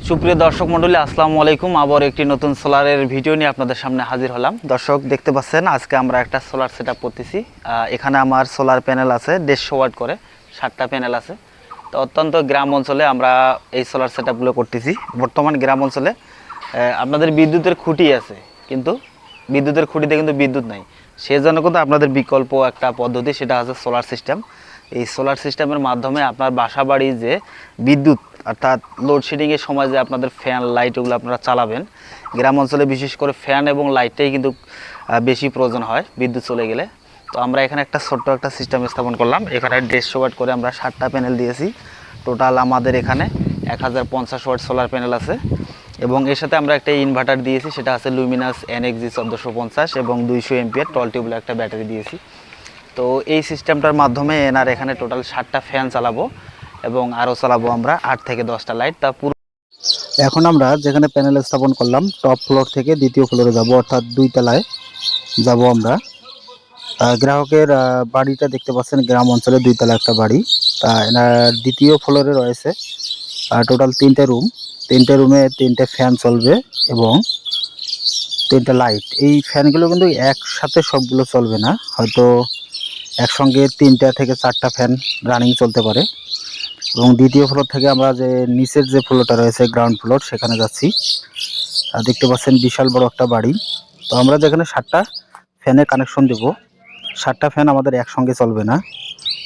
সুপ্রিয় দর্শক মণ্ডলী, আসসালামু আলাইকুম। আবার একটি নতুন সোলারের ভিডিও নিয়ে আপনাদের সামনে হাজির হলাম। দর্শক দেখতে পাচ্ছেন, আজকে আমরা একটা সোলার সেটআপ করতেছি। এখানে আমার সোলার প্যানেল আছে 150 ওয়াট করে, 7টা প্যানেল আছে। তো অত্যন্ত গ্রাম অঞ্চলে আমরা এই সোলার সেটআপগুলো করতেছি। বর্তমান গ্রাম অঞ্চলে আপনাদের বিদ্যুতের খুঁটি আছে, কিন্তু বিদ্যুতের খুঁটিতে কিন্তু বিদ্যুৎ নাই। সেজন্য কিন্তু আপনাদের বিকল্প একটা পদ্ধতি, সেটা আছে সোলার সিস্টেম। এই সোলার সিস্টেমের মাধ্যমে আপনার বাসা বাড়ি যে বিদ্যুৎ, অর্থাৎ লোডশেডিংয়ের সময় যে আপনাদের ফ্যান লাইট ওগুলো আপনারা চালাবেন, গ্রাম অঞ্চলে বিশেষ করে ফ্যান এবং লাইটটাই কিন্তু বেশি প্রয়োজন হয় বিদ্যুৎ চলে গেলে। তো আমরা এখানে একটা ছোট্ট একটা সিস্টেম স্থাপন করলাম। এখানে 150 ওয়াট করে আমরা 7টা প্যানেল দিয়েছি। টোটাল আমাদের এখানে 1050 ওয়াট সোলার প্যানেল আছে, এবং এর সাথে আমরা একটা ইনভার্টার দিয়েছি, সেটা আছে লুমিনাস NXG 1450 এবং 200 এমপিআর টল টিউবুলার একটা ব্যাটারি দিয়েছি। তো এই সিস্টেমটার মাধ্যমে এনার এখানে টোটাল 7টা ফ্যান চালাবো এবং আরও চালাবো আমরা 8 থেকে 10টা লাইট। তা পুরো এখন আমরা যেখানে প্যানেল স্থাপন করলাম, টপ ফ্লোর থেকে দ্বিতীয় ফ্লোরে যাব, অর্থাৎ 2 তলায় যাব আমরা। গ্রাহকের বাড়িটা দেখতে পাচ্ছেন, গ্রাম অঞ্চলে 2 তলা একটা বাড়ি। তা এনার দ্বিতীয় ফ্লোরে রয়েছে টোটাল 3টে রুম। 3টে রুমে 3টে ফ্যান চলবে এবং 3টে লাইট। এই ফ্যানগুলো কিন্তু একসাথে সবগুলো চলবে না, হয়তো একসঙ্গে 3টা থেকে 4টা ফ্যান রানিং চলতে পারে। এবং দ্বিতীয় ফ্লোর থেকে আমরা যে নিচের যে ফ্লোরটা রয়েছে, গ্রাউন্ড ফ্লোর, সেখানে যাচ্ছি। দেখতে পাচ্ছেন বিশাল বড় একটা বাড়ি। তো আমরা যেখানে 7টা ফ্যানের কানেকশন দেব, 7টা ফ্যান আমাদের একসঙ্গে চলবে না,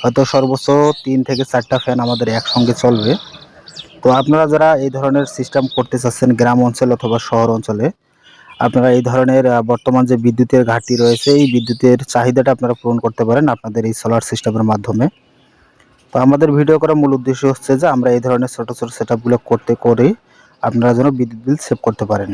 হয়তো সর্বোচ্চ 3 থেকে 4টা ফ্যান আমাদের একসঙ্গে চলবে। তো আপনারা যারা এই ধরনের সিস্টেম করতে চাচ্ছেন গ্রাম অঞ্চল অথবা শহর অঞ্চলে, আপনারা এই ধরনের বর্তমান যে বিদ্যুতের ঘাটতি রয়েছে, এই বিদ্যুতের চাহিদাটা আপনারা পূরণ করতে পারেন আপনাদের এই সোলার সিস্টেমের মাধ্যমে। তো আমাদের ভিডিও করার মূল উদ্দেশ্য হচ্ছে যে আমরা এই ধরনের ছোট ছোট সেটআপগুলো করতে করে আপনারা যেন বিদ্যুৎ বিল সেভ করতে পারেন।